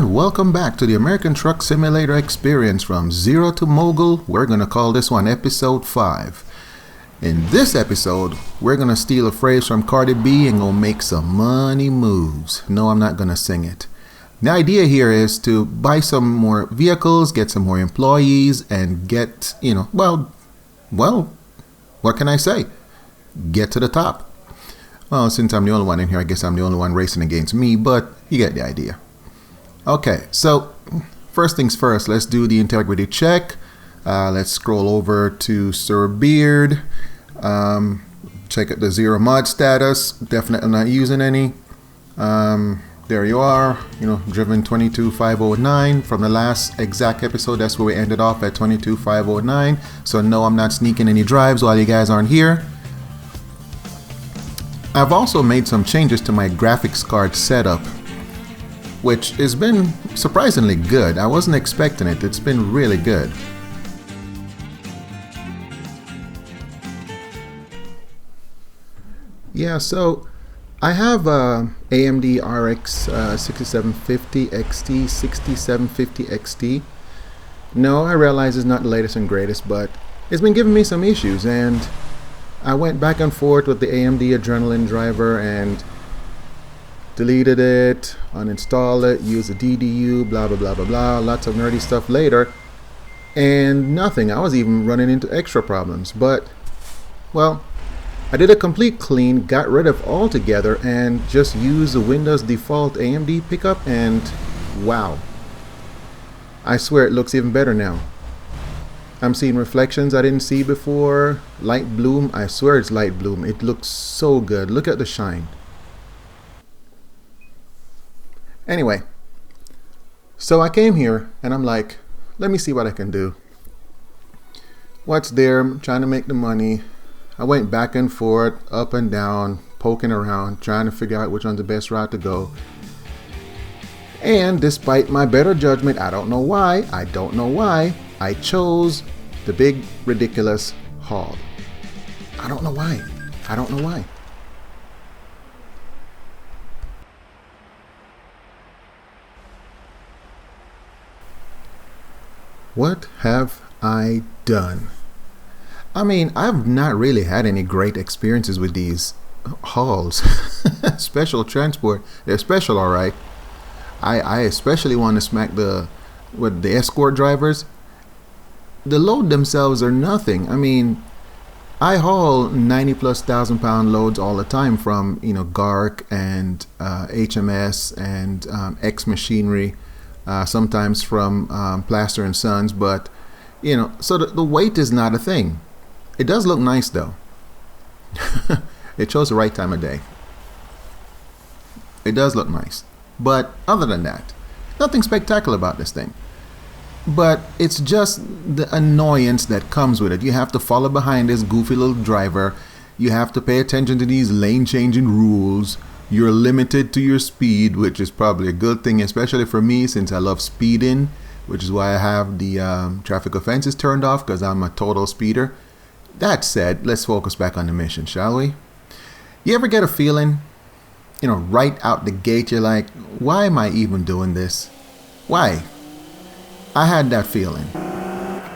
and welcome back to the American Truck Simulator experience from zero to mogul. We're going to call this one episode 5. In this episode, we're going to steal a phrase from Cardi B and go make some money moves. No, I'm not going to sing it. The idea here is to buy some more vehicles, get some more employees, and get, well, what can I say? Get to the top. Well, since I'm the only one in here, I guess I'm the only one racing against me, but you get the idea. Okay, so first things first, let's do the integrity check. Let's scroll over to Sir Beard. Check out the zero mod status. Definitely not using any. There you are, driven 22,509 from the last exact episode. That's where we ended off at 22,509. So no, I'm not sneaking any drives while you guys aren't here. I've also made some changes to my graphics card setup, which has been surprisingly good. I wasn't expecting it. It's been really good. Yeah, so I have AMD RX 6750 XT, 6750 XT. No, I realize it's not the latest and greatest, but it's been giving me some issues, and I went back and forth with the AMD Adrenalin driver and deleted it, uninstalled it, used the DDU, blah blah blah blah blah, lots of nerdy stuff later, and nothing. I was even running into extra problems, but well, I did a complete clean, got rid of altogether, and just used the Windows default AMD pickup, and wow, I swear it looks even better now. I'm seeing reflections I didn't see before. Light bloom, I swear it's light bloom. It looks so good. Look at the shine. Anyway, so I came here and I'm like, let me see what I can do. What's there? I'm trying to make the money. I went back and forth, up and down, poking around, trying to figure out which one's the best route to go. And despite my better judgment, I don't know why, I chose the big, ridiculous haul. I don't know why. What have I done? I mean, I've not really had any great experiences with these hauls. Special transport. They're special, all right. I especially want to smack the escort drivers. The load themselves are nothing. I mean, I haul 90,000+ pound loads all the time from GARC and HMS and X Machinery, sometimes from Plaster and Sons, but so the weight is not a thing. It does look nice though. It shows the right time of day. It does look nice, but other than that, nothing spectacular about this thing. But it's just the annoyance that comes with it. You have to follow behind this goofy little driver. You have to pay attention to these lane changing rules. You're limited to your speed, which is probably a good thing, especially for me since I love speeding, which is why I have the traffic offenses turned off, because I'm a total speeder. That said, let's focus back on the mission, shall we? You ever get a feeling, right out the gate, you're like, why am I even doing this? Why? I had that feeling.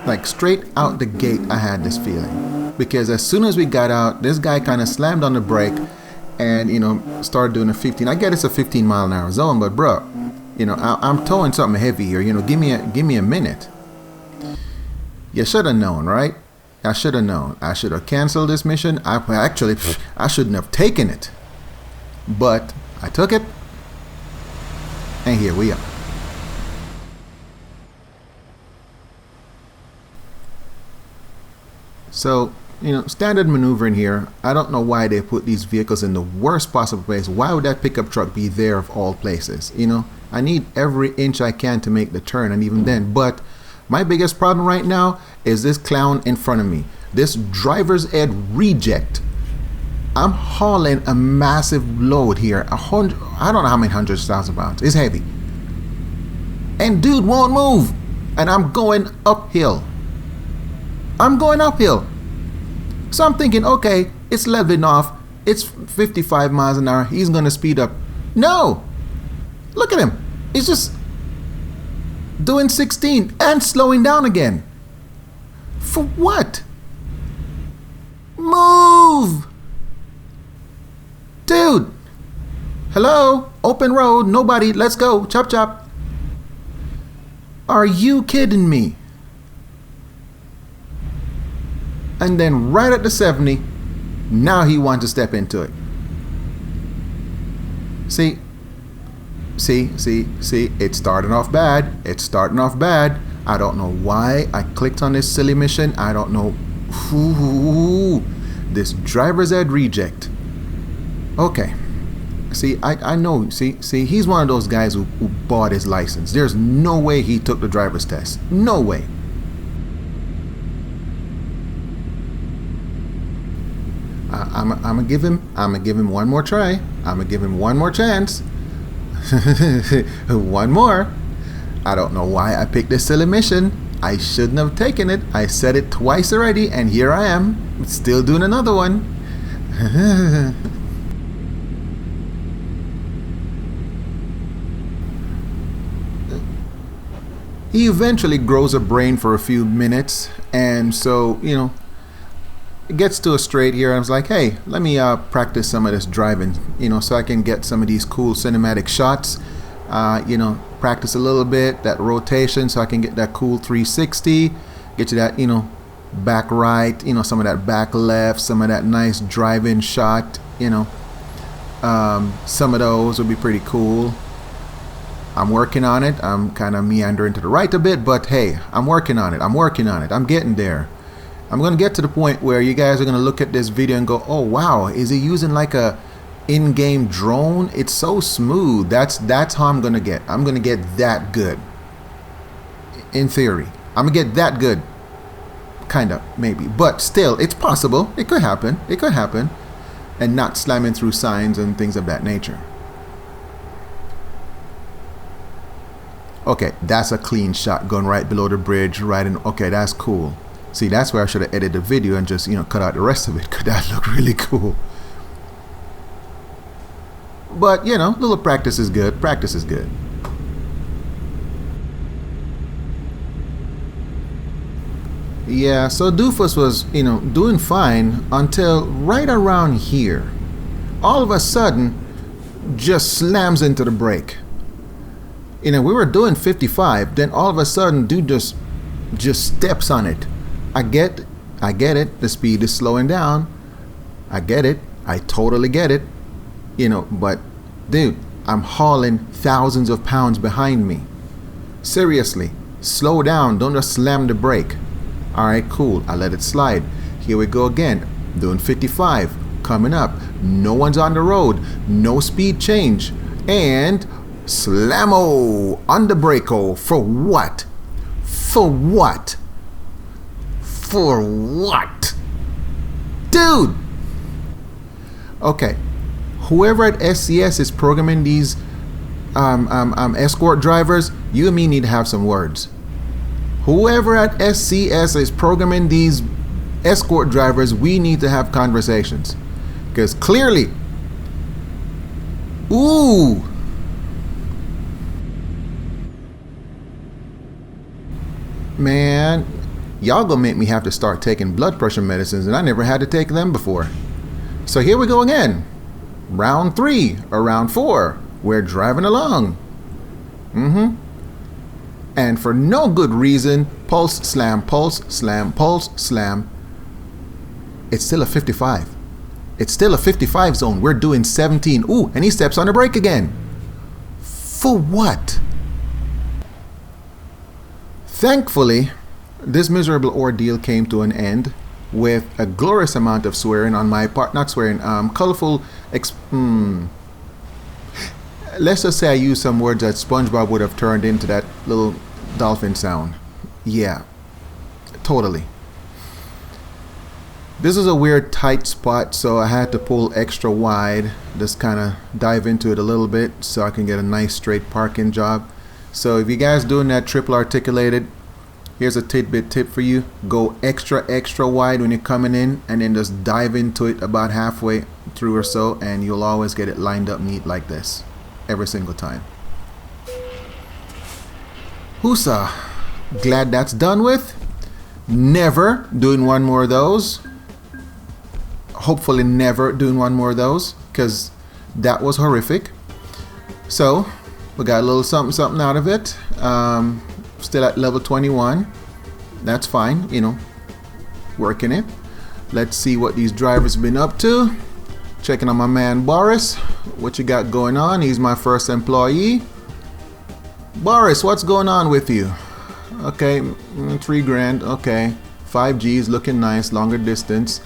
Like straight out the gate, I had this feeling. Because as soon as we got out, this guy kind of slammed on the brake and, started doing a 15. I get it's a 15 mile an hour zone, but bro, I'm towing something heavy here. Give me a minute. You should have known, right? I should have known. I should have canceled this mission. I shouldn't have taken it. But I took it. And here we are. So, standard maneuver in here. I don't know why they put these vehicles in the worst possible place. Why would that pickup truck be there of all places? I need every inch I can to make the turn, and even then. But my biggest problem right now is this clown in front of me. This driver's ed reject. I'm hauling a massive load here. I don't know how many hundreds of thousands of pounds. It's heavy. And dude won't move. And I'm going uphill. So I'm thinking, okay, it's leveling off. It's 55 miles an hour. He's going to speed up. No. Look at him. It's just doing 16 and slowing down again. For what? Move! Dude! Hello? Open road, nobody, let's go, chop chop. Are you kidding me? And then right at the 70, now he wants to step into it. See, it's starting off bad. It's starting off bad. I don't know why I clicked on this silly mission. I don't know who. This driver's ed reject. Okay. See, I know. See, he's one of those guys who bought his license. There's no way he took the driver's test. No way. I'm gonna give him one more try. I'm gonna give him one more chance. One more. I don't know why I picked this silly mission. I shouldn't have taken it. I said it twice already, and here I am, still doing another one. He eventually grows a brain for a few minutes, and so, you know, it gets to a straight here. I was like, hey, let me practice some of this driving, you know, so I can get some of these cool cinematic shots. You know, practice a little bit, that rotation, so I can get that cool 360, get you that, you know, back right, you know, some of that back left, some of that nice drive-in shot, you know. Some of those would be pretty cool. I'm working on it. I'm kind of meandering to the right a bit, but hey, I'm working on it. I'm getting there. I'm going to get to the point where you guys are going to look at this video and go, oh wow, is he using like a in-game drone? It's so smooth. That's how I'm going to get. I'm going to get that good. In theory. I'm going to get that good. Kind of, maybe. But still, it's possible. It could happen. It could happen. And not slamming through signs and things of that nature. Okay, that's a clean shot going right below the bridge, right in. Okay, that's cool. See, that's where I should have edited the video and just, you know, cut out the rest of it, because that looked really cool. But, you know, a little practice is good. Practice is good. Yeah, so Doofus was, you know, doing fine until right around here. All of a sudden, just slams into the brake. You know, we were doing 55, then all of a sudden, dude just steps on it. I get it. The speed is slowing down. I get it. I totally get it. You know, but dude, I'm hauling thousands of pounds behind me. Seriously, slow down. Don't just slam the brake. All right, cool. I let it slide. Here we go again. Doing 55. Coming up. No one's on the road. No speed change. And slammo on the brake-o. For what? For what? For what? Dude! Okay. Whoever at SCS is programming these escort drivers, you and me need to have some words. Whoever at SCS is programming these escort drivers, we need to have conversations. Because clearly, ooh, man, y'all gonna make me have to start taking blood pressure medicines, and I never had to take them before. So here we go again. Round 3 or round 4. We're driving along. And for no good reason, pulse, slam, pulse, slam, pulse, slam. It's still a 55. It's still a 55 zone. We're doing 17. Ooh, and he steps on the brake again. For what? Thankfully, this miserable ordeal came to an end with a glorious amount of swearing on my part. Not swearing, colorful. Let's just say I used some words that SpongeBob would have turned into that little dolphin sound. Yeah, totally. This is a weird tight spot, so I had to pull extra wide, just kind of dive into it a little bit so I can get a nice straight parking job. So if you guys doing that triple articulated, here's a tidbit tip for you. Go extra wide when you're coming in, and then just dive into it about halfway through or so, and you'll always get it lined up neat like this every single time. Husa. Glad that's done with. Never doing one more of those. Hopefully never doing one more of those, because that was horrific. So we got a little something out of it. Still at level 21. That's fine, you know, working it. Let's see what these drivers have been up to. Checking on my man Boris. What you got going on? He's my first employee. Boris, what's going on with you? Okay, 3 grand. Okay, 5 G's looking nice. Longer distance.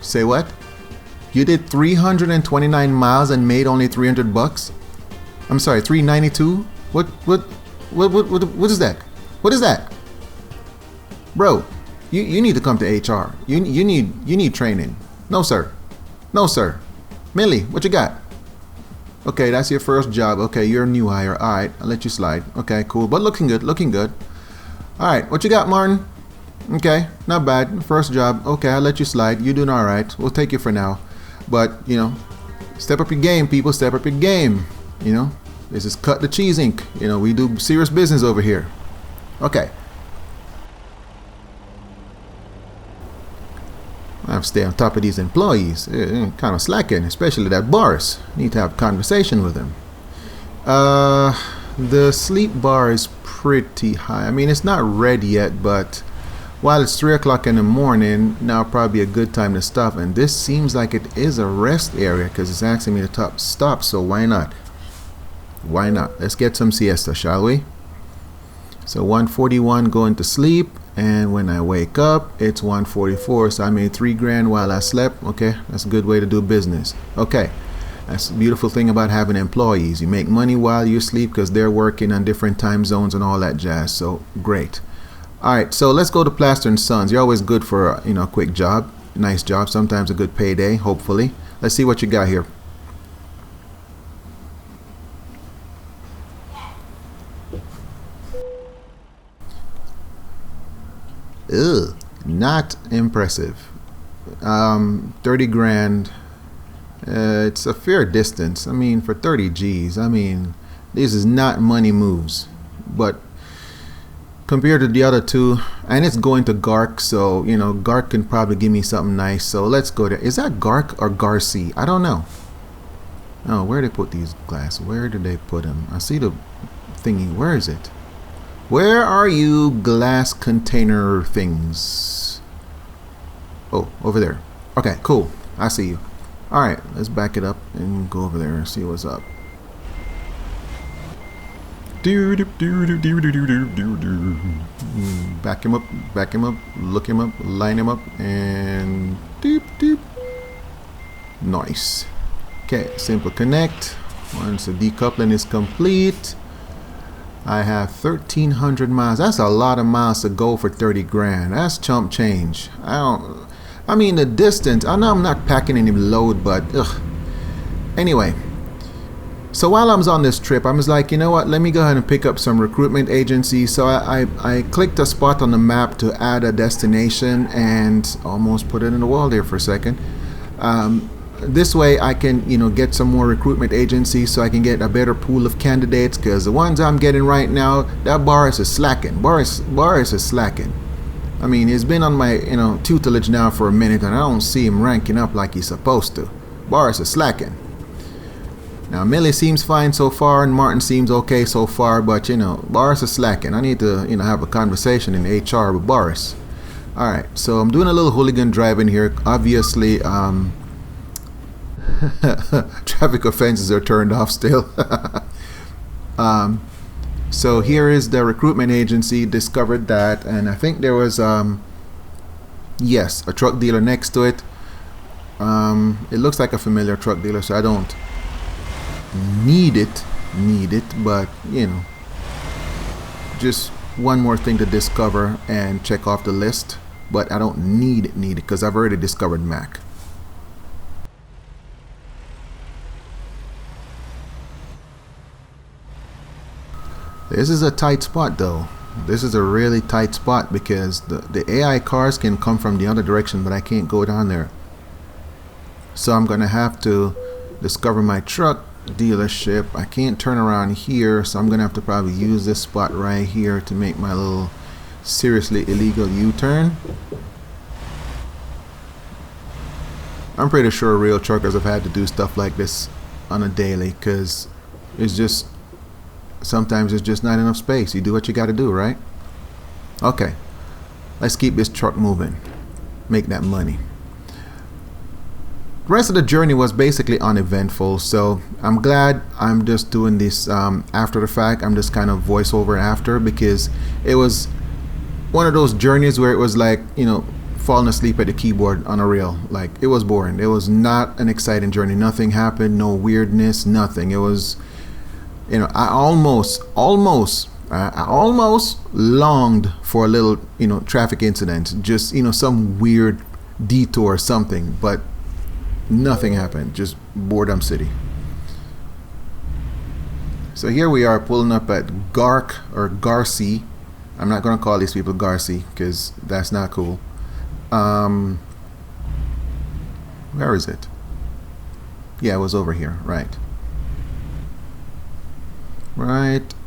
Say what? You did 329 miles and made only 300 bucks? I'm sorry, 392? What is that? What is that? Bro, you need to come to HR. You need training. No sir. No sir. Millie, what you got? Okay, that's your first job. Okay, you're a new hire. Alright, I'll let you slide. Okay, cool. But looking good, looking good. Alright, what you got, Martin? Okay, not bad. First job. Okay, I'll let you slide. You're doing alright. We'll take you for now. But, you know, step up your game, people. Step up your game. You know, this is Cut the Cheese Inc. You know, we do serious business over here. Okay. I have to stay on top of these employees. Kind of slacking, especially that Boris. Need to have a conversation with him. The sleep bar is pretty high. I mean, it's not red yet, but while it's 3 o'clock in the morning, now probably a good time to stop. And this seems like it is a rest area because it's asking me to stop. So why not? Why not? Let's get some siesta, shall we? So 141 going to sleep. And when I wake up, it's 144. So I made 3 grand while I slept. Okay, that's a good way to do business. Okay, that's the beautiful thing about having employees. You make money while you sleep because they're working on different time zones and all that jazz. So great. All right, so let's go to Plaster and Sons. You're always good for a quick job, nice job. Sometimes a good payday. Hopefully, let's see what you got here. Ugh, not impressive. 30 grand. It's a fair distance. I mean, for 30 G's, I mean, this is not money moves. But compared to the other two, and it's going to Gark, so, you know, Gark can probably give me something nice. So let's go there. Is that Gark or Garcia? I don't know. Oh, where did they put these glass? Where did they put them? I see the thingy. Where is it? Where are you glass container things? Oh, over there. Okay, cool. I see you. Alright, let's back it up and go over there and see what's up. Back him up, look him up, line him up, and doop doop. Nice. Okay, simple connect. Once the decoupling is complete, I have 1,300 miles. That's a lot of miles to go for 30 grand. That's chump change. I mean, the distance. I know I'm not packing any load, but ugh. Anyway, so while I was on this trip, I was like, you know what? Let me go ahead and pick up some recruitment agencies. So I clicked a spot on the map to add a destination and almost put it in the wall there for a second. This way I can, you know, get some more recruitment agencies so I can get a better pool of candidates, because the ones I'm getting right now, that Boris is slacking. Boris is slacking. I mean, he's been on my, you know, tutelage now for a minute and I don't see him ranking up like he's supposed to. Boris is slacking. Now Millie seems fine so far and Martin seems okay so far, but you know, Boris is slacking. I need to, you know, have a conversation in HR with Boris. Alright, so I'm doing a little hooligan driving here. Obviously, traffic offenses are turned off still. So here is the recruitment agency. Discovered that, and I think there was yes, a truck dealer next to it. It looks like a familiar truck dealer, so I don't need it, but you know, just one more thing to discover and check off the list. But I don't need it because I've already discovered Mac. This is a tight spot though. This is a really tight spot because the AI cars can come from the other direction, but I can't go down there. So I'm gonna have to discover my truck dealership. I can't turn around here, so I'm gonna have to probably use this spot right here to make my little seriously illegal U-turn. I'm pretty sure real truckers have had to do stuff like this on a daily, because it's just sometimes it's just not enough space. You do what you got to do, right? Okay, let's keep this truck moving, make that money. The rest of the journey was basically uneventful, so I'm glad I'm just doing this after the fact. I'm just kind of voiceover after, because it was one of those journeys where it was like, you know, falling asleep at the keyboard on a reel. Like, it was boring. It was not an exciting journey. Nothing happened, no weirdness, nothing. It was, you know, I almost longed for a little, you know, traffic incident, just, you know, some weird detour or something, but nothing happened. Just boredom city. So here we are pulling up at Garci. I'm not going to call these people Garci because that's not cool. Where is it? Yeah, it was over here, right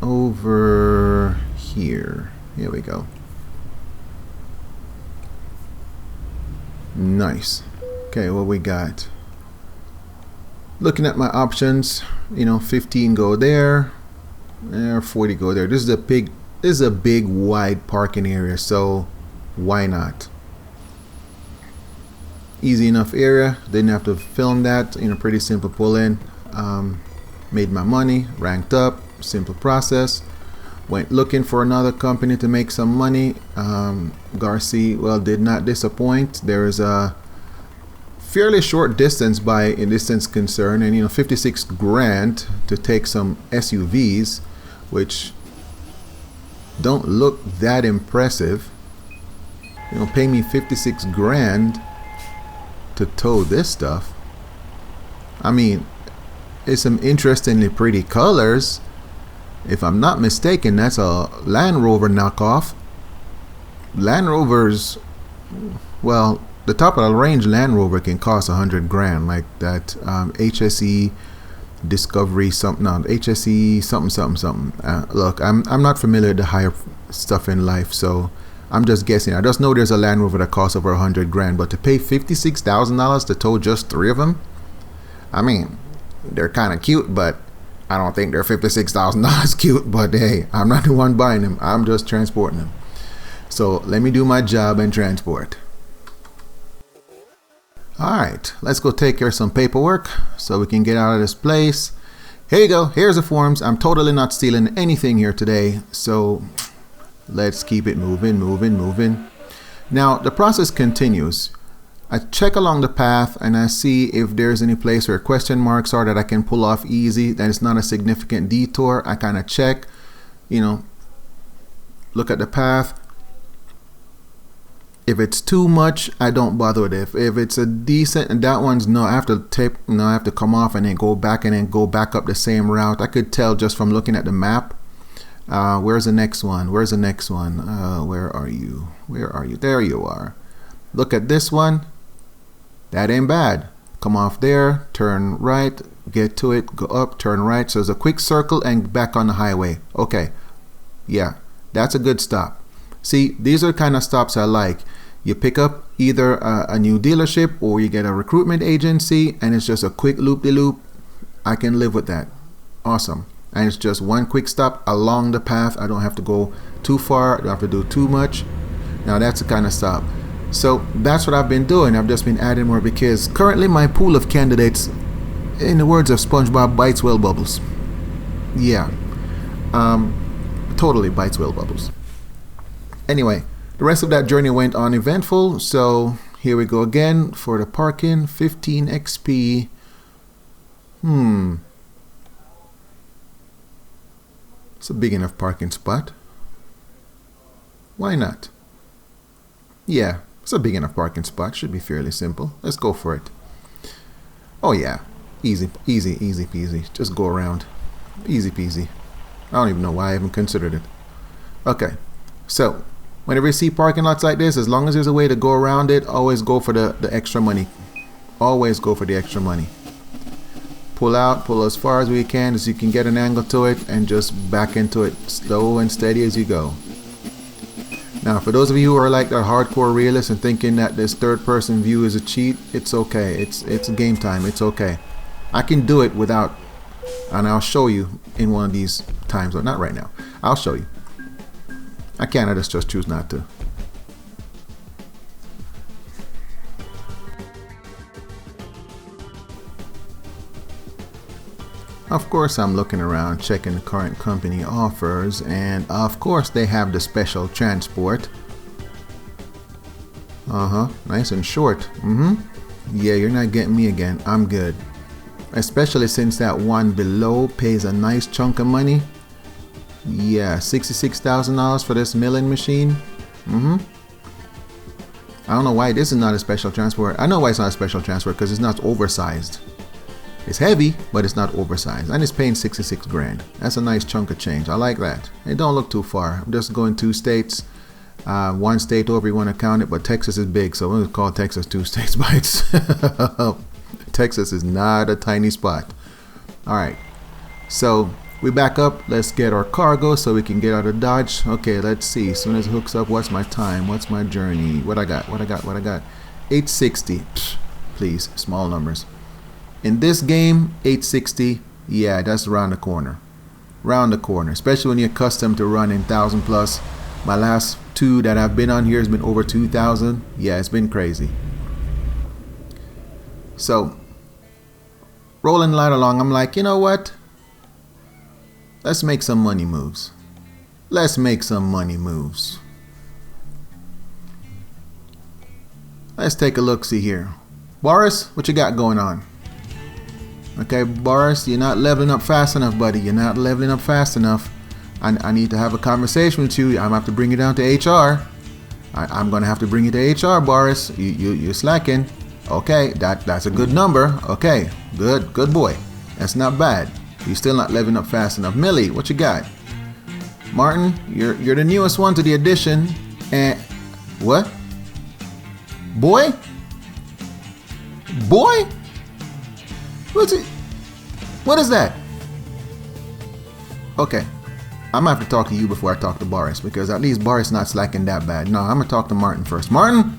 over here. Here we go. Nice. Okay, what we got? Looking at my options, you know, 15 go there, 40 go there. This is a big wide parking area, so why not? Easy enough area, didn't have to film that, you know, pretty simple pull in. Made my money, ranked up, simple process. Went looking for another company to make some money. Garci, well, did not disappoint. There is a fairly short distance by a distance concern, and you know, 56 grand to take some SUVs, which don't look that impressive. You know, pay me 56 grand to tow this stuff. I mean, it's some interestingly pretty colors. If I'm not mistaken, that's a Land Rover knockoff. Land Rovers, well, the top of the range Land Rover can cost 100 grand, like that HSE Discovery something, no, HSE something. Look, I'm not familiar with the higher stuff in life, so I'm just guessing. I just know there's a Land Rover that costs over 100 grand, but to pay $56,000 to tow just 3 of them, I mean, they're kind of cute, but I don't think they're $56,000 cute. But hey, I'm not the one buying them. I'm just transporting them. So let me do my job and transport. Alright, let's go take care of some paperwork so we can get out of this place. Here you go. Here's the forms. I'm totally not stealing anything here today, so let's keep it moving. Now the process continues. I check along the path and I see if there's any place where question marks are that I can pull off easy, that it's not a significant detour. I kind of check, you know, look at the path. If it's too much, I don't bother with it. If it's a decent, and that one's no, I have to come off and then go back up the same route. I could tell just from looking at the map. Where's the next one? Where are you? There you are. Look at this one. That ain't bad. Come off there, turn right, get to it, go up, turn right. So there's a quick circle and back on the highway. Okay. Yeah, that's a good stop. See, these are the kind of stops I like. You pick up either a new dealership or you get a recruitment agency and it's just a quick loop-de-loop. I can live with that. Awesome. And it's just one quick stop along the path. I don't have to go too far. I don't have to do too much. Now that's the kind of stop. So that's what I've been doing. I've just been adding more because currently my pool of candidates, in the words of SpongeBob, bites well bubbles. Yeah. Totally bites well bubbles. Anyway, the rest of that journey went uneventful. So here we go again for the parking. 15 XP. It's a big enough parking spot. Why not? Yeah, it's a big enough parking spot. Should be fairly simple. Let's go for it. Oh yeah, easy peasy. Just go around. Easy peasy. I don't even know why I even considered it. Okay, so whenever you see parking lots like this, as long as there's a way to go around it, always go for the extra money. Always go for the extra money. pull out, pull as far as we can as you can get an angle to it, and just back into it slow and steady as you go. Now for those of you who are like the hardcore realists and thinking that this third person view is a cheat, it's okay. It's game time. It's okay. I can do it without, and I'll show you in one of these times, but not right now. I'll show you. I can't, I just choose not to. Of course, I'm looking around, checking the current company offers, and of course they have the special transport. Nice and short. Yeah, you're not getting me again. I'm good. Especially since that one below pays a nice chunk of money. Yeah, $66,000 for this milling machine. I don't know why this is not a special transport. I know why it's not a special transport, because it's not oversized. It's heavy, but it's not oversized, and it's paying 66 grand. That's a nice chunk of change. I like that. It don't look too far. I'm just going 2 states, 1 state over you want to count it, but Texas is big, so we'll call Texas 2 states by itself. Texas is not a tiny spot. All right, so we back up. Let's get our cargo so we can get out of Dodge. Okay, let's see. As soon as it hooks up, what's my time? What's my journey? What I got? 860. Psh, please, small numbers. In this game, 860, yeah, that's around the corner. Round the corner, especially when you're accustomed to running 1,000 plus. My last 2 that I've been on here has been over 2,000. Yeah, it's been crazy. So, rolling right along, I'm like, you know what? Let's make some money moves. Let's make some money moves. Let's take a look, see here. Boris, what you got going on? Okay, Boris, you're not leveling up fast enough, buddy. You're not leveling up fast enough. I need to have a conversation with you. I'm going to have to bring you down to HR. I'm going to have to bring you to HR, Boris. You're slacking. Okay, that's a good number. Okay, good boy. That's not bad. You're still not leveling up fast enough. Millie, what you got? Martin, you're the newest one to the addition. And what? Boy? Boy? What's it? What is that? Okay, I'm gonna have to talk to you before I talk to Boris, because at least Boris not slacking that bad. No, I'm gonna talk to Martin first. Martin,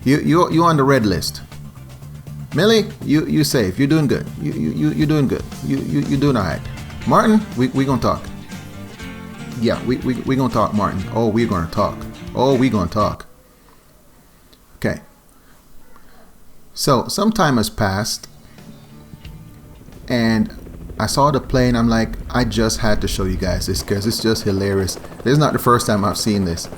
you on the red list. Millie, you safe. You're doing good. You doing good. You doing alright. Martin, we gonna talk. Yeah, we gonna talk, Martin. Oh, we gonna talk. Okay. So some time has passed, and I saw the plane. I'm like, I just had to show you guys this because it's just hilarious. This is not the first time I've seen this.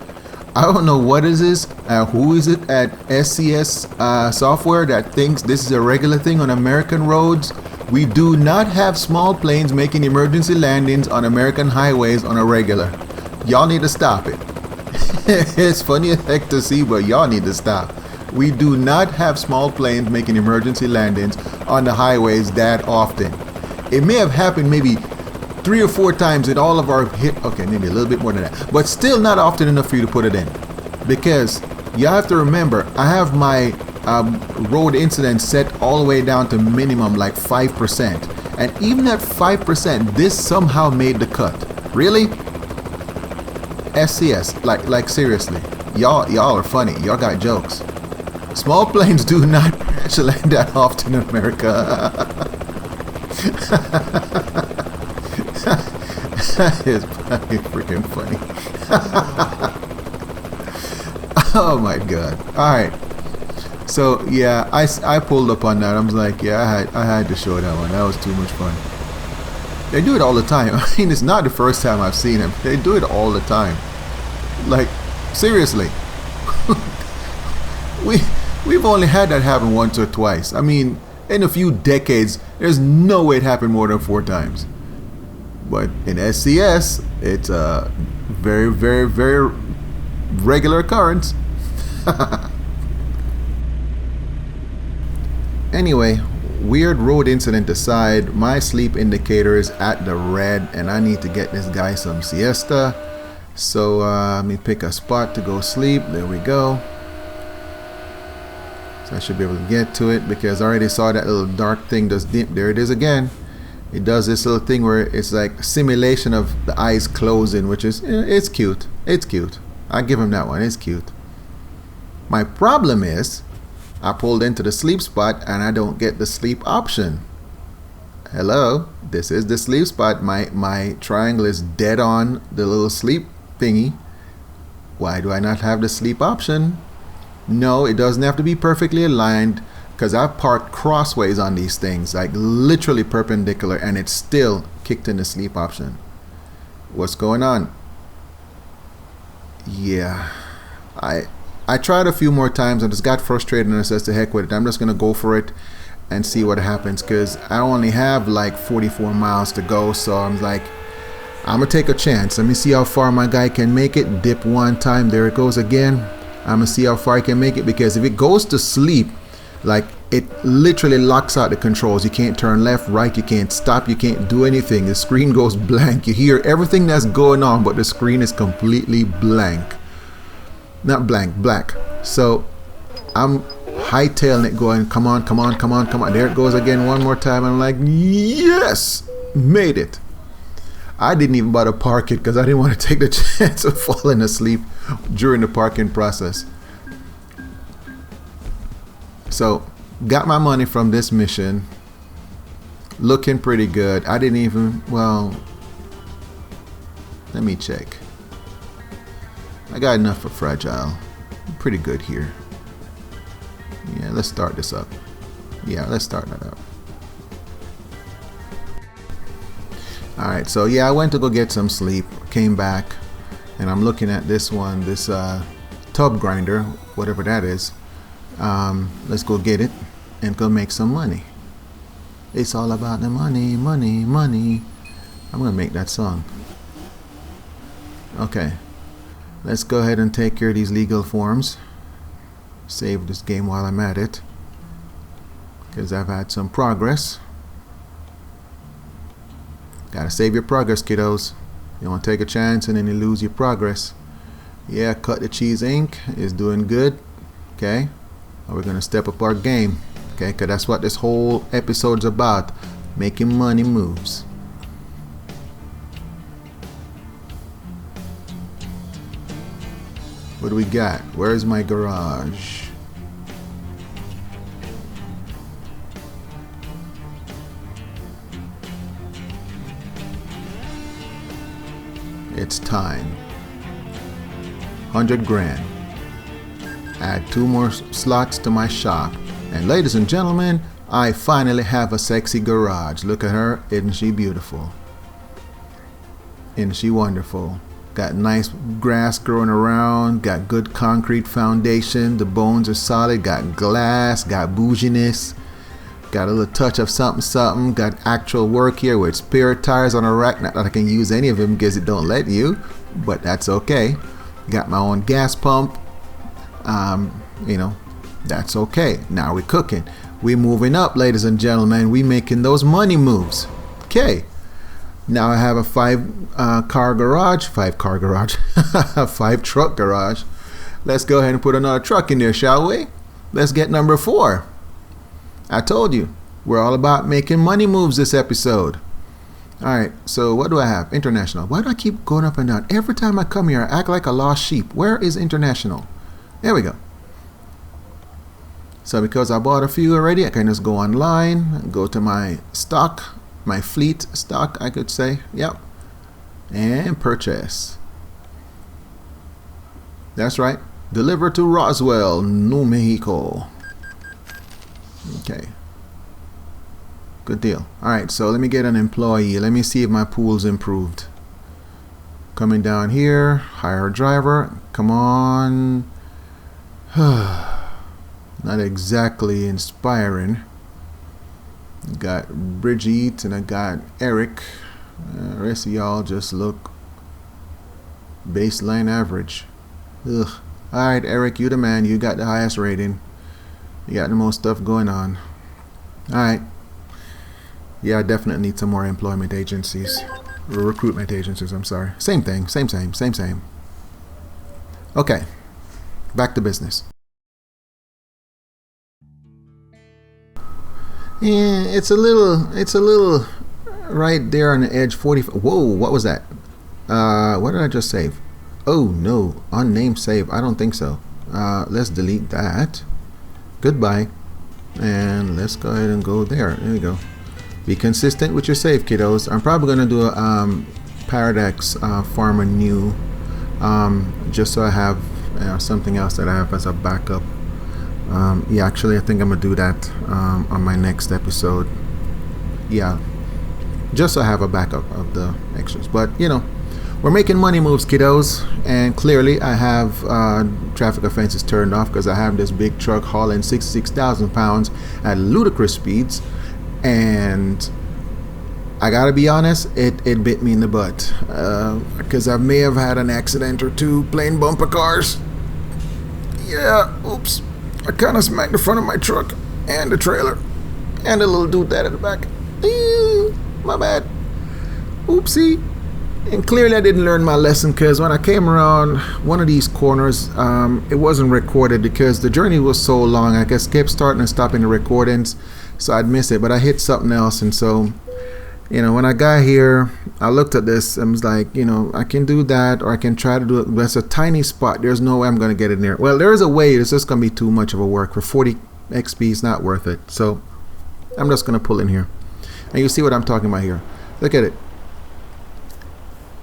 I don't know what is this. Who is it at SCS software that thinks this is a regular thing on American roads? We do not have small planes making emergency landings on American highways on a regular. Y'all need to stop it. It's funny as heck to see, but y'all need to stop. We do not have small planes making emergency landings on the highways that often. It may have happened maybe 3 or 4 times in all of our okay, maybe a little bit more than that, but still not often enough for you to put it in, because you have to remember I have my road incidents set all the way down to minimum, like 5%, and even at 5%, this somehow made the cut. Really? SCS, like seriously, y'all are funny. Y'all got jokes. Small planes do not crash land that often in America. That is freaking funny. Oh my god. Alright. So yeah, I pulled up on that. I was like, yeah, I had to show that one. That was too much fun. They do it all the time. I mean, it's not the first time I've seen them. They do it all the time. Like, seriously. We've only had that happen once or twice. I mean, in a few decades, there's no way it happened more than 4 times. But in SCS, it's a very, very, very regular occurrence. Anyway, weird road incident aside, my sleep indicator is at the red, and I need to get this guy some siesta. So let me pick a spot to go sleep. There we go. So I should be able to get to it because I already saw that little dark thing just dip. There it is again. It does this little thing where it's like simulation of the eyes closing, which is, it's cute. It's cute. I give him that one. It's cute. My problem is I pulled into the sleep spot and I don't get the sleep option. Hello, this is the sleep spot. My triangle is dead on the little sleep thingy. Why do I not have the sleep option? No, it doesn't have to be perfectly aligned, because I've parked crossways on these things, like literally perpendicular, and it's still kicked in the sleep option. What's going on? Yeah, I tried a few more times and just got frustrated, and I said, to heck with it, I'm just gonna go for it and see what happens, because I only have like 44 miles to go. So I'm like, I'm gonna take a chance. Let me see how far my guy can make it. Dip one time, there it goes again. I'm gonna see how far I can make it, because if it goes to sleep, like, it literally locks out the controls. You can't turn left, right, you can't stop, you can't do anything. The screen goes blank. You hear everything that's going on, but the screen is completely blank. Not blank, black. So I'm hightailing it, going, come on, come on, come on, come on. There it goes again one more time. I'm like, yes, made it. I didn't even bother park it because I didn't want to take the chance of falling asleep during the parking process. So got my money from this mission. Looking pretty good. I didn't even, well, let me check. I got enough for fragile. Pretty good here. Yeah, let's start this up. Yeah, let's start that up. Alright, so yeah, I went to go get some sleep, came back, and I'm looking at this one, this tub grinder, whatever that is. Let's go get it and go make some money. It's all about the money, money, money. I'm gonna make that song. Okay, let's go ahead and take care of these legal forms. Save this game while I'm at it, because I've had some progress. Gotta save your progress, kiddos. You don't want to take a chance and then you lose your progress. Yeah, Cut the Cheese Inc. is doing good. Okay, we're gonna step up our game. Okay, because that's what this whole episode's about, making money moves. What do we got? Where's my garage? It's time. 100 grand. Add 2 more slots to my shop. And ladies and gentlemen, I finally have a sexy garage. Look at her. Isn't she beautiful? Isn't she wonderful? Got nice grass growing around. Got good concrete foundation. The bones are solid. Got glass. Got bouginess. Got a little touch of something something. Got actual work here with spare tires on a rack. Not that I can use any of them because it don't let you, but that's okay. Got my own gas pump. You know, that's okay. Now we're cooking. We're moving up, ladies and gentlemen. We making those money moves. Okay. Now I have a 5 car garage. 5 truck garage. Let's go ahead and put another truck in there, shall we? Let's get number 4. I told you, we're all about making money moves this episode. Alright, so what do I have? International. Why do I keep going up and down? Every time I come here, I act like a lost sheep. Where is international? There we go. So because I bought a few already, I can just go online, go to my stock, my fleet stock, I could say. Yep. And purchase. That's right. Deliver to Roswell, New Mexico. Okay. Good deal. Alright, so let me get an employee. Let me see if my pool's improved. Coming down here, hire a driver. Come on. Not exactly inspiring. Got Bridget and I got Eric. The rest of y'all just look baseline average. Ugh. Alright, Eric, you the man. You got the highest rating. You got the most stuff going on. Alright. Yeah, I definitely need some more employment agencies. Or recruitment agencies, I'm sorry. Same thing. Same. Okay. Back to business. Yeah, it's a little right there on the edge. 40. Whoa, what was that? What did I just save? Oh no, unnamed save. I don't think so. Let's delete that. Goodbye. And let's go ahead and go there. There we go. Be consistent with your save, kiddos. I'm probably gonna do a Paradox Farmer new, just so I have something else that I have as a backup. Yeah, actually, I think I'm gonna do that on my next episode. Yeah, just so I have a backup of the extras. But you know, we're making money moves, kiddos, and clearly I have traffic offenses turned off because I have this big truck hauling 66,000 pounds at ludicrous speeds, and I gotta be honest, it bit me in the butt because I may have had an accident or two playing bumper cars. Yeah, oops, I kind of smacked the front of my truck and the trailer and the little dude that at the back. My bad. Oopsie. And clearly I didn't learn my lesson because when I came around one of these corners, it wasn't recorded because the journey was so long. I just kept starting and stopping the recordings, so I'd miss it. But I hit something else, and so, you know, when I got here, I looked at this and was like, you know, I can do that, or I can try to do it, but it's a tiny spot. There's no way I'm going to get in there. Well, there is a way. It's just going to be too much of a work. For 40 XP, it's not worth it. So I'm just going to pull in here. And you see what I'm talking about here. Look at it.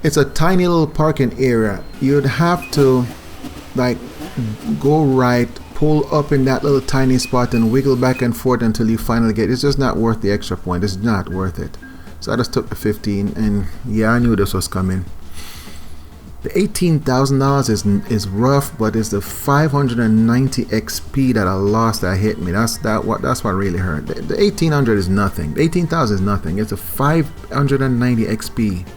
It's a tiny little parking area. You'd have to like go right, pull up in that little tiny spot and wiggle back and forth until you finally get it. It's just not worth the extra point. It's not worth it. So I just took the 15, and yeah, I knew this was coming. The $18,000 is rough, but it's the 590 XP that I lost that hit me. That's what really hurt. The 1800 is nothing. The 18,000 is nothing. It's a 590 XP.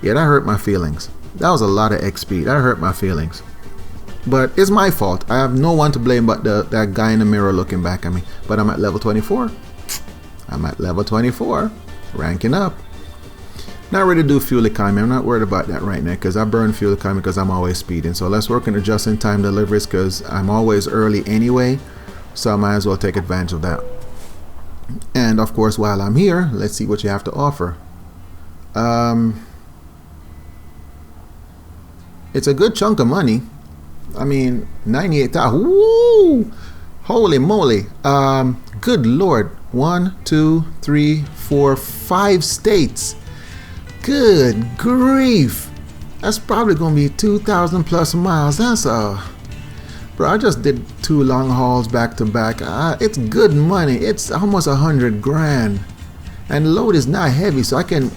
Yeah, that hurt my feelings. That was a lot of XP. That hurt my feelings. But it's my fault. I have no one to blame but that guy in the mirror looking back at me. But I'm at level 24. I'm at level 24. Ranking up. Not ready to do fuel economy. I'm not worried about that right now because I burn fuel economy because I'm always speeding. So let's work on the just-in-time deliveries because I'm always early anyway. So I might as well take advantage of that. And of course, while I'm here, let's see what you have to offer. It's a good chunk of money. I mean, 98,000. Woo! Holy moly. Good Lord. 1, 2, 3, 4, 5 states. Good grief. That's probably going to be 2,000 plus miles. That's bro, I just did 2 long hauls back to back. It's good money. It's almost 100 grand. And the load is not heavy, so I can,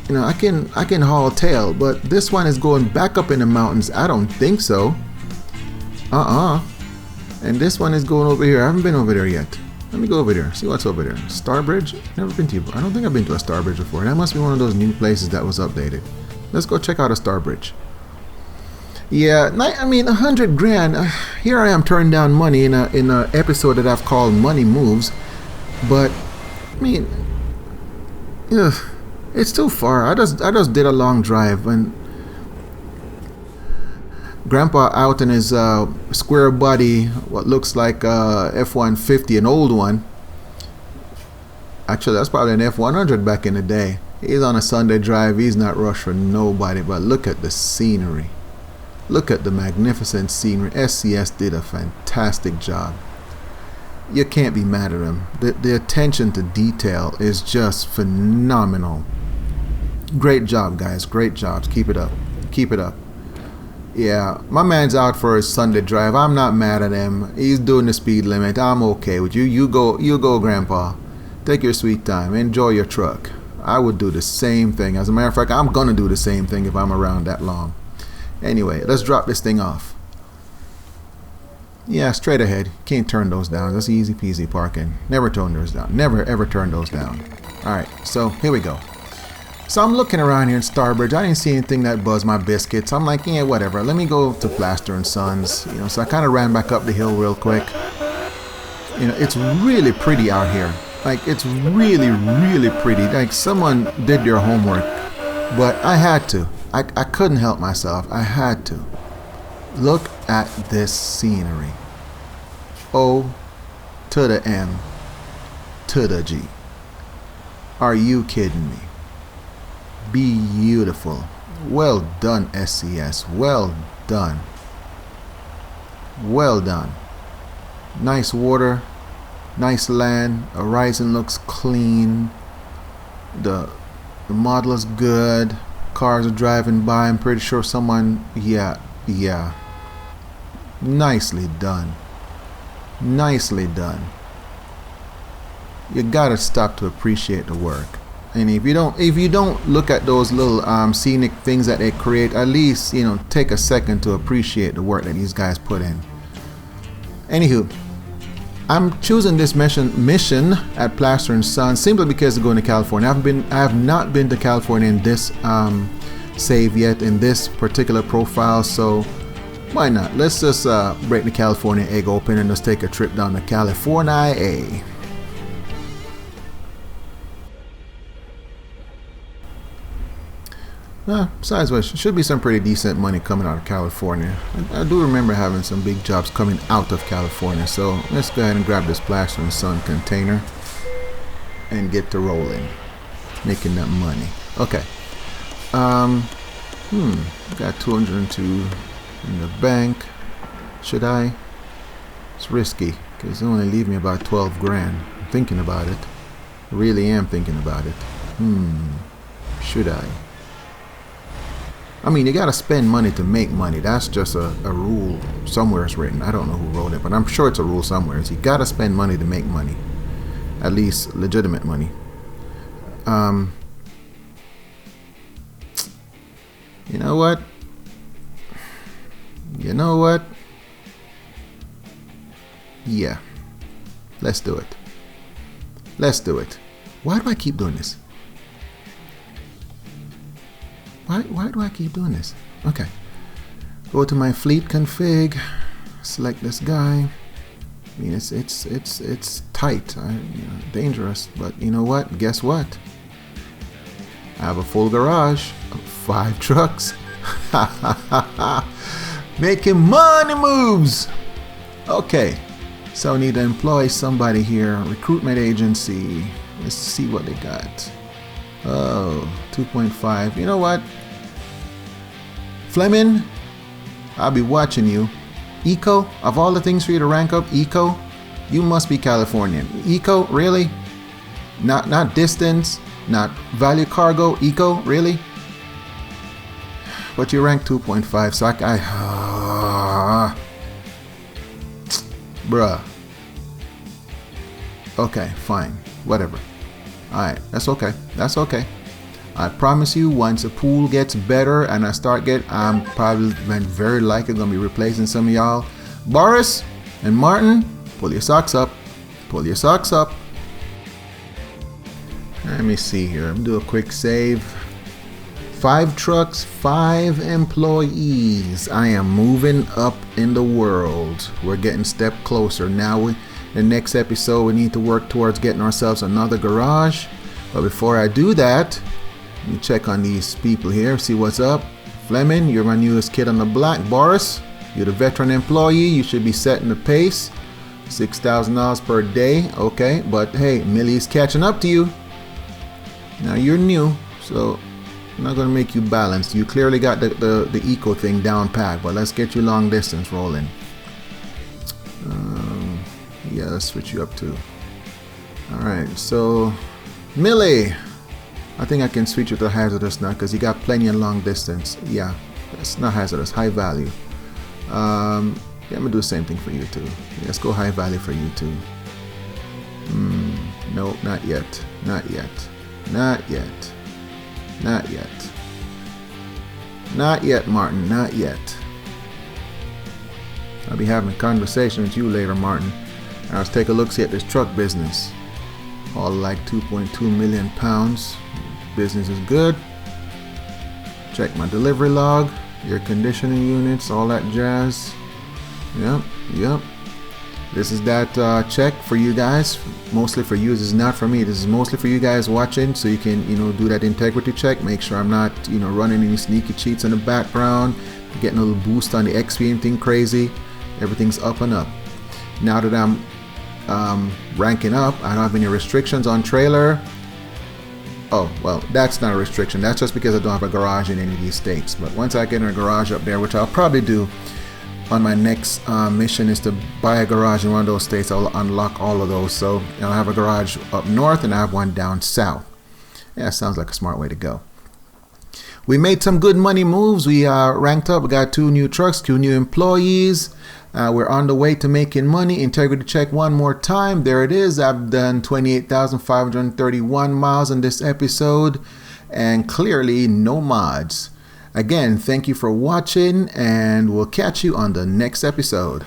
you know, I can haul tail, but this one is going back up in the mountains. I don't think so. And this one is going over here. I haven't been over there yet. Let me go over there, see what's over there. Starbridge? Never been to. I don't think I've been to a Starbridge before. That must be one of those new places that was updated. Let's go check out a Starbridge. Yeah, I mean, 100 grand. Here I am turning down money in a episode that I've called Money Moves, but I mean, ugh. It's too far. I just did a long drive, and Grandpa out in his square body, what looks like F-150, an old one. Actually, that's probably an F-100 back in the day. He's on a Sunday drive. He's not rushed for nobody, but look at the scenery. Look at the magnificent scenery. SCS did a fantastic job. You can't be mad at him. The attention to detail is just phenomenal. Great job, guys. Great jobs. Keep it up. Keep it up. Yeah, my man's out for his Sunday drive. I'm not mad at him. He's doing the speed limit. I'm okay with you. You go, Grandpa. Take your sweet time. Enjoy your truck. I would do the same thing. As a matter of fact, I'm gonna do the same thing if I'm around that long. Anyway, let's drop this thing off. Yeah, straight ahead. Can't turn those down. That's easy peasy parking. Never turn those down. Never ever turn those down. Alright, so here we go. So I'm looking around here in Starbridge. I didn't see anything that buzzed my biscuits. I'm like, yeah, whatever. Let me go to Plaster and Sons. You know, so I kind of ran back up the hill real quick. You know, it's really pretty out here. Like, it's really, really pretty. Like, someone did their homework. But I had to. I couldn't help myself. I had to. Look at this scenery. O to the M to the G. Are you kidding me? Beautiful. Well done, SCS. Well done. Well done. Nice water. Nice land. Horizon looks clean. The model is good. Cars are driving by. I'm pretty sure someone... Yeah. Nicely done. Nicely done. You gotta stop to appreciate the work. And if you don't look at those little scenic things that they create, at least, you know, take a second to appreciate the work that these guys put in. Anywho, I'm choosing this mission at Plaster and Son simply because of going to California. I have not been to California in this save yet, in this particular profile, so why not? Let's just break the California egg open and let's take a trip down to California. Besides which, should be some pretty decent money coming out of California. I do remember having some big jobs coming out of California, so let's go ahead and grab this Plaster and Son container and get to rolling, making that money. Okay. Got 202 in the bank. Should I? It's risky because it only leave me about 12 grand. I'm thinking about it. I really am thinking about it. Should I? I mean, you gotta spend money to make money. That's just a rule somewhere it's written. I don't know who wrote it, but I'm sure it's a rule somewhere. You gotta spend money to make money. At least legitimate money. You know what? You know what? Yeah. Let's do it. Let's do it. Why do I keep doing this? Why do I keep doing this? Okay. Go to my fleet config. Select this guy. I mean, it's tight. Dangerous. But you know what? Guess what? I have a full garage. 5 trucks. Making money moves. Okay. So I need to employ somebody here. Recruitment agency. Let's see what they got. Oh, 2.5. You know what? Fleming, I'll be watching you. Eco, of all the things for you to rank up, Eco, you must be Californian. Eco, really? Not distance, not value cargo, Eco, really? But you rank 2.5, so bruh. Okay, fine, whatever. Alright, that's okay. That's okay. I promise you, once the pool gets better and I start I'm probably very likely gonna be replacing some of y'all. Boris and Martin, pull your socks up. Pull your socks up. Let me see here. I'm gonna do a quick save. 5 trucks, 5 employees. I am moving up in the world. We're getting a step closer. Now the next episode we need to work towards getting ourselves another garage. But before I do that, let me check on these people here, see what's up. Fleming, you're my newest kid on the block. Boris, you're the veteran employee. You should be setting the pace. $6,000 per day. Okay, but hey, Millie's catching up to you. Now you're new, so I'm not gonna make you balanced. You clearly got the eco thing down pat, but let's get you long distance rolling. Yeah, let's switch you up too. Alright, so Millie, I think I can switch you to hazardous now because you got plenty of long distance. Yeah, that's not hazardous, high value. Yeah, I'm gonna do the same thing for you too. Let's go high value for you too. No, not yet. Not yet. Not yet. Not yet. Not yet, Martin. Not yet. I'll be having a conversation with you later, Martin. Now let's take a look, see at this truck business. All like 2.2 million pounds. Business is good. Check my delivery log, air conditioning units, all that jazz. Yep. This is that check for you guys. Mostly for you. This is not for me. This is mostly for you guys watching, so you can do that integrity check. Make sure I'm not running any sneaky cheats in the background. Getting a little boost on the XP and thing crazy. Everything's up and up. Now that I'm ranking up, I don't have any restrictions on trailer. Oh, well, that's not a restriction. That's just because I don't have a garage in any of these states. But once I get in a garage up there, which I'll probably do on my next mission, is to buy a garage in one of those states. I'll unlock all of those. So I'll have a garage up north and I have one down south. Yeah, sounds like a smart way to go. We made some good money moves. We ranked up. We got 2 new trucks, 2 new employees. We're on the way to making money. Integrity check one more time. There it is. I've done 28,531 miles in this episode, and clearly no mods. Again, thank you for watching, and we'll catch you on the next episode.